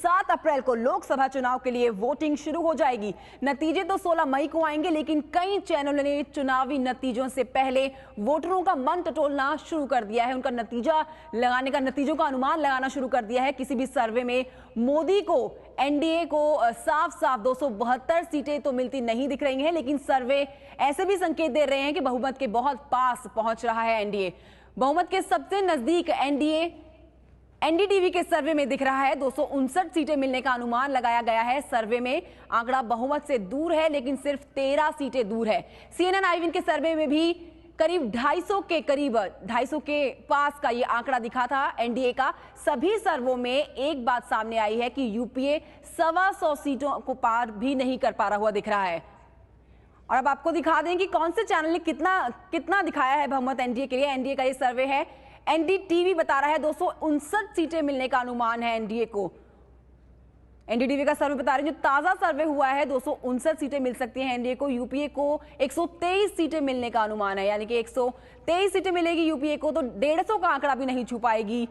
7 अप्रैल को लोकसभा चुनाव के लिए वोटिंग शुरू हो जाएगी। नतीजे तो 16 मई को आएंगे, लेकिन कई चैनलों ने चुनावी नतीजों से पहले वोटरों का मन टटोलना शुरू कर दिया है। उनका नतीजों का अनुमान लगाना शुरू कर दिया है। किसी भी सर्वे में मोदी को, एनडीए को साफ 272 सीटें तो मिलती नहीं दिख रही हैं, लेकिन सर्वे ऐसे भी संकेत दे रहे हैं कि बहुमत के बहुत पास पहुंच रहा है एनडीए। बहुमत के सबसे नजदीक एनडीटीवी के सर्वे में दिख रहा है। 259 सीटें मिलने का अनुमान लगाया गया है। सर्वे में आंकड़ा बहुमत से दूर है, लेकिन सिर्फ 13 सीटें दूर है। सीएनएन आईबीएन के सर्वे में भी करीब 250 के पास का ये आंकड़ा दिखा था एनडीए का। सभी सर्वों में एक बात सामने आई है कि यूपीए 125 सीटों को पार भी नहीं कर पा रहा हुआ दिख रहा है। और अब आपको दिखा दें कि कौन से चैनल ने कितना दिखाया है बहुमत एनडीए के लिए। एनडीए का ये सर्वे है, एनडीटीवी बता रहा है 259 सीटें मिलने का अनुमान है एनडीए को। एनडीटीवी का सर्वे बता रहे हैं, जो ताजा सर्वे हुआ है 259 सीटें मिल सकती हैं एनडीए को। यूपीए को 123 सीटें मिलने का अनुमान है, यानी कि 123 सीटें मिलेगी यूपीए को, तो 150 का आंकड़ा भी नहीं छू पाएगी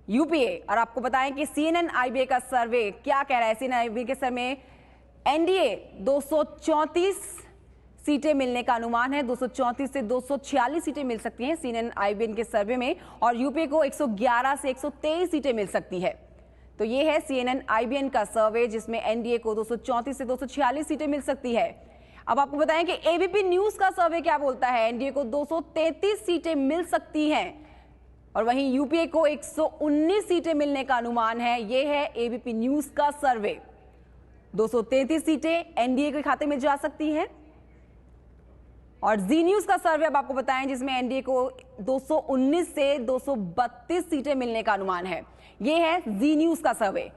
यूपीए। और आपको बताएं कि सीएनएन आईबीए का सर्वे क्या कह रहा है। सीएनएन आईबीए के सर्वे में एनडीए 234 सीटें मिलने का अनुमान है। 234 से 246 सीटें मिल सकती हैं सीएनएन आईबीएन के सर्वे में, और यूपीए को 111 से 123 सीटें मिल सकती है। तो ये है सीएनएन आईबीएन का सर्वे, जिसमें एनडीए को 234 से 246 सीटें मिल सकती है। अब आपको बताएं कि एबीपी न्यूज का सर्वे क्या बोलता है। एनडीए को 233 सीटें मिल सकती हैं, और वहीं यूपीए को 119 सीटें मिलने का अनुमान है। यह है एबीपी न्यूज का सर्वे। 233 सीटें एनडीए के खाते में जा सकती हैं। और जी न्यूज का सर्वे अब आपको बताएं, जिसमें एनडीए को 219 से 232 सीटें मिलने का अनुमान है। यह है जी न्यूज का सर्वे,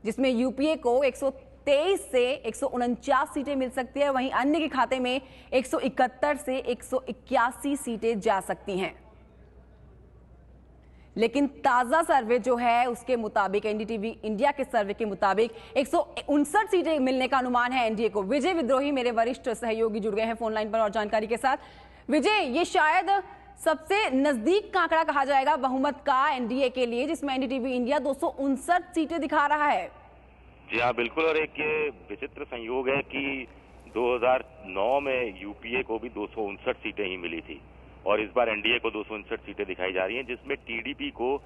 जिसमें यूपीए को 123 से 149 सीटें मिल सकती है। वहीं अन्य के खाते में 171 से 181 सीटें जा सकती हैं। लेकिन ताजा सर्वे जो है उसके मुताबिक, एनडीटीवी इंडिया के सर्वे के मुताबिक 159 सीटें मिलने का अनुमान है एनडीए को। विजय विद्रोही मेरे वरिष्ठ सहयोगी जुड़ गए हैं फोन लाइन पर और जानकारी के साथ। विजय, ये शायद सबसे नजदीक का आंकड़ा कहा जाएगा बहुमत का एनडीए के लिए, जिसमें एनडीटीवी इंडिया 259 सीटें दिखा रहा है। जी हाँ, बिल्कुल। और एक ये विचित्र संयोग है कि 2009 में यूपीए को भी 259 सीटें ही मिली थी, और इस बार एनडीए को 259 सीटें दिखाई जा रही हैं, जिसमें टीडीपी को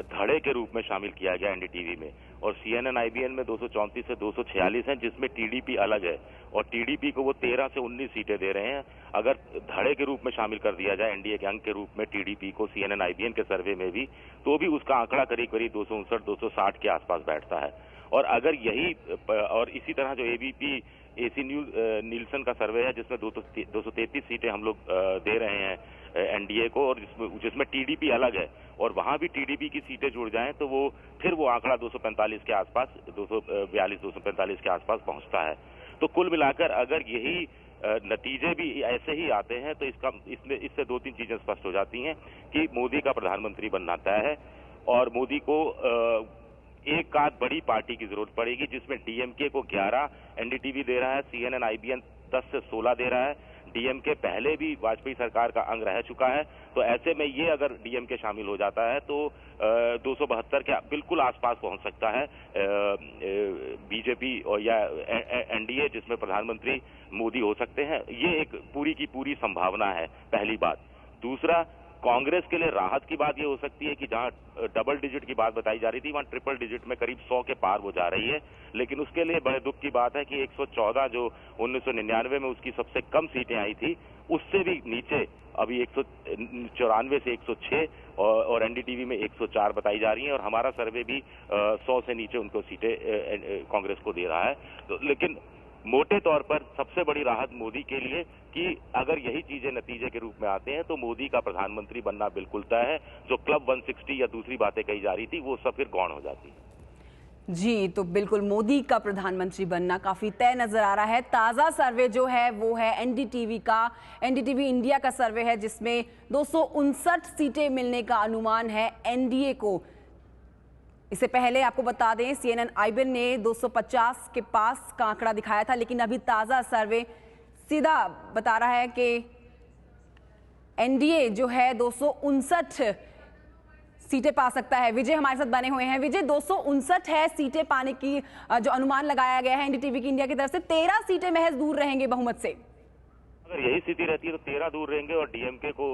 धड़े के रूप में शामिल किया गया एनडीटीवी में। और सीएनएन आईबीएन में 234 से 246 हैं, जिसमें टीडीपी अलग है, और टीडीपी को वो 13 से 19 सीटें दे रहे हैं। अगर धड़े के रूप में शामिल कर दिया जाए एनडीए के अंक के रूप में टीडीपी को सीएनएन आईबीएन के सर्वे में भी, तो भी उसका आंकड़ा करीब 259-260 के आसपास बैठता है। और अगर यही, और इसी तरह जो एबीपी एसी न्यूज नीलसन का सर्वे है, जिसमें 233 सीटें हम लोग दे रहे हैं एनडीए को, और जिसमें टीडीपी अलग है, और वहां भी टीडीपी की सीटें जुड़ जाएं तो फिर वो आंकड़ा 245 के आसपास, 245 के आसपास पहुंचता है। तो कुल मिलाकर अगर यही नतीजे भी ऐसे ही आते हैं तो इससे 2-3 चीजें स्पष्ट हो जाती हैं कि मोदी का प्रधानमंत्री बनना तय है, और मोदी को एक आध बड़ी पार्टी की जरूरत पड़ेगी, जिसमें डीएमके को 11 एनडीटीवी दे रहा है, सीएनएन आईबीएन 10 से 16 दे रहा है। डीएमके पहले भी वाजपेयी सरकार का अंग रह चुका है, तो ऐसे में ये अगर डीएमके शामिल हो जाता है तो 272 के बिल्कुल आसपास पहुंच सकता है बीजेपी और या एनडीए, जिसमें प्रधानमंत्री मोदी हो सकते हैं। ये एक पूरी की पूरी संभावना है, पहली बात। दूसरा, कांग्रेस के लिए राहत की बात ये हो सकती है कि जहां डबल डिजिट की बात बताई जा रही थी, वहां ट्रिपल डिजिट में करीब 100 के पार वो जा रही है। लेकिन उसके लिए बड़े दुख की बात है कि 114 जो 1999 में उसकी सबसे कम सीटें आई थी, उससे भी नीचे अभी 194 से 106 और एनडीटीवी में 104 बताई जा रही हैं, और हमारा सर्वे भी 100 से नीचे उनको सीटें कांग्रेस को दे रहा है। तो लेकिन मोटे तौर पर सबसे बड़ी राहत मोदी के लिए कि अगर यही चीजें नतीजे के रूप में आते हैं तो मोदी का प्रधानमंत्री बनना बिल्कुल तय है। जो क्लब 160 या दूसरी बातें कही जा रही थी, वो सब फिर गौण हो जाती है। जी, तो बिल्कुल मोदी का प्रधानमंत्री बनना काफी तय नजर आ रहा है। ताजा सर्वे जो है वो है एनडीटीवी का, एनडीटीवी इंडिया का सर्वे है, जिसमें 259 सीटें मिलने का अनुमान है एनडीए को। इससे पहले आपको बता दें, सीएनएन आईबीएन ने 250 के पास का आंकड़ा दिखाया था, लेकिन अभी ताजा सर्वे सीधा बता रहा है कि एनडीए जो है 259 सीटें पा सकता है। विजय हमारे साथ बने हुए हैं। विजय, 259 है सीटें पाने की जो अनुमान लगाया गया है एनडीटीवी की इंडिया की तरफ से, 13 सीटें महज दूर रहेंगे बहुमत से। अगर यही स्थिति रहती है तो 13 दूर रहेंगे और डीएमके को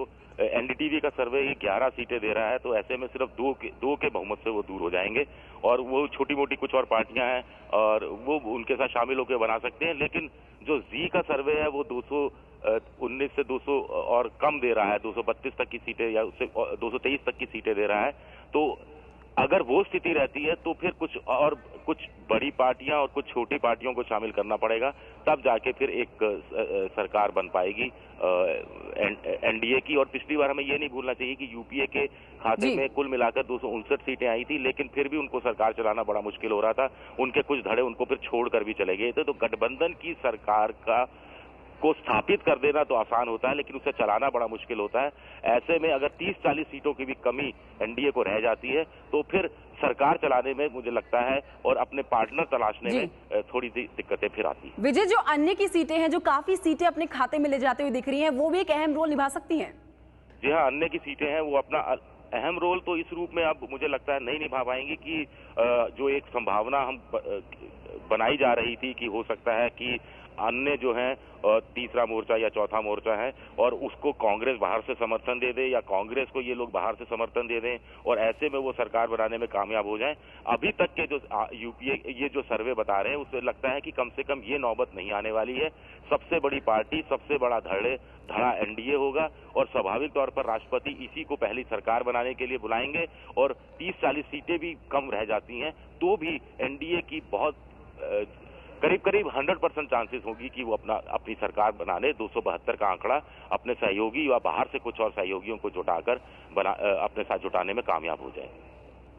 एनडीटीवी का सर्वे ही 11 सीटें दे रहा है, तो ऐसे में सिर्फ दो के बहुमत से वो दूर हो जाएंगे और वो छोटी मोटी कुछ और पार्टियां हैं और वो उनके साथ शामिल होकर बना सकते हैं। लेकिन जो जी का सर्वे है वो 219 से 200 और कम दे रहा है, 232 तक की सीटें या उससे 223 तक की सीटें दे रहा है। तो अगर वो स्थिति रहती है तो फिर कुछ बड़ी पार्टियां और कुछ छोटी पार्टियों को शामिल करना पड़ेगा, तब जाके फिर एक सरकार बन पाएगी एनडीए की। और पिछली बार हमें ये नहीं भूलना चाहिए कि यूपीए के खाते में कुल मिलाकर 259 सीटें आई थी, लेकिन फिर भी उनको सरकार चलाना बड़ा मुश्किल हो रहा था। उनके कुछ धड़े उनको फिर छोड़कर भी चले गए थे। तो गठबंधन की सरकार को स्थापित कर देना तो आसान होता है, लेकिन उसे चलाना बड़ा मुश्किल होता है। ऐसे में अगर 30-40 सीटों की भी कमी एनडीए को रह जाती है तो फिर सरकार चलाने में मुझे लगता है और अपने पार्टनर तलाशने में थोड़ी दिक्कतें फिर आती हैं। विजय, जो अन्य की सीटें हैं, जो काफी सीटें अपने खाते में ले जाते हुए दिख रही हैं, वो भी एक अहम रोल निभा सकती हैं। जी हाँ, अन्य की सीटें हैं वो अपना अहम रोल तो इस रूप में अब मुझे लगता है नहीं निभा पाएंगी कि जो एक संभावना हम बनाई जा रही थी कि हो सकता है कि अन्य जो है तीसरा मोर्चा या चौथा मोर्चा है और उसको कांग्रेस बाहर से समर्थन दे दे या कांग्रेस को ये लोग बाहर से समर्थन दे दें और ऐसे में वो सरकार बनाने में कामयाब हो जाएं। अभी तक के जो यूपीए ये जो सर्वे बता रहे हैं उससे लगता है कि कम से कम ये नौबत नहीं आने वाली है। सबसे बड़ी पार्टी, सबसे बड़ा धड़ा एनडीए होगा और स्वाभाविक तौर पर राष्ट्रपति इसी को पहली सरकार बनाने के लिए बुलाएंगे और 30-40 सीटें भी कम रह जाती हैं तो भी एनडीए की बहुत करीब 100% चांसेस होगी कि वो अपनी सरकार बना ले। 272 का आंकड़ा अपने सहयोगी या बाहर से कुछ और सहयोगियों को जुटाकर अपने साथ जुटाने में कामयाब हो जाए।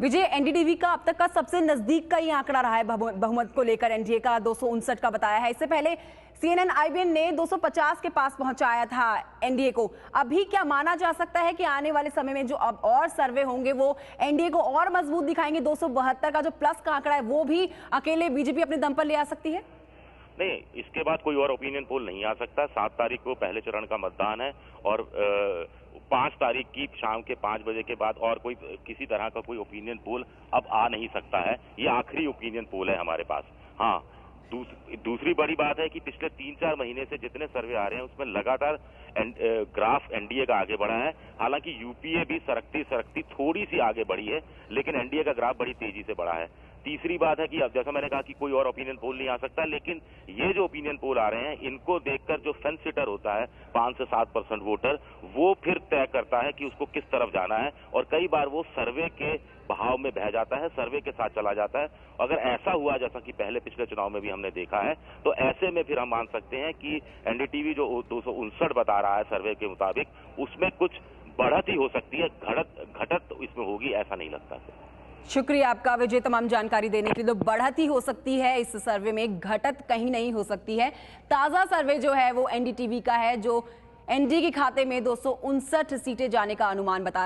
विजय, एनडीटीवी का अब तक का सबसे नजदीक का ये आंकड़ा रहा है बहुमत को लेकर, एनडीए का 259 का बताया है। इससे पहले CNN IBN ने 250 के पास पहुंचाया था एनडीए को। अभी क्या माना जा सकता है कि आने वाले समय में जो अब और सर्वे होंगे वो एनडीए को और मजबूत दिखाएंगे? 272 का जो प्लस का आंकड़ा है वो भी अकेले बीजेपी अपने दम पर ले आ सकती है? नहीं, इसके बाद कोई और ओपिनियन पोल नहीं आ सकता। 7 तारीख को पहले चरण का मतदान है और 5 तारीख की शाम के 5 बजे के बाद और कोई किसी तरह का कोई ओपिनियन पोल अब आ नहीं सकता है। ये आखिरी ओपिनियन पोल है हमारे पास। हाँ, दूसरी बड़ी बात है कि पिछले 3-4 महीने से जितने सर्वे आ रहे हैं उसमें लगातार ग्राफ एनडीए का आगे बढ़ा है। हालांकि यूपीए भी सरकती थोड़ी सी आगे बढ़ी है, लेकिन एनडीए का ग्राफ बड़ी तेजी से बढ़ा है। तीसरी बात है कि अब जैसा मैंने कहा कि कोई और ओपिनियन पोल नहीं आ सकता, लेकिन ये जो ओपिनियन पोल आ रहे हैं इनको देखकर जो फेंस सिटर होता है 5 से 7% वोटर, वो फिर तय करता है कि उसको किस तरफ जाना है और कई बार वो सर्वे के बहाव में बह जाता है, सर्वे के साथ चला जाता है। अगर ऐसा हुआ जैसा कि पहले पिछले चुनाव में भी हमने देखा है तो ऐसे में फिर हम मान सकते हैं कि एनडीटीवी जो 259 बता रहा है सर्वे के मुताबिक, उसमें कुछ बढ़त ही हो सकती है, घटत इसमें होगी ऐसा नहीं लगता। शुक्रिया आपका विजय, तमाम जानकारी देने के लिए। तो बढ़त ही हो सकती है इस सर्वे में, घटत कहीं नहीं हो सकती है। ताजा सर्वे जो है वो एनडीटीवी का है जो एनडीए के खाते में 259 सीटें जाने का अनुमान बता रहा है।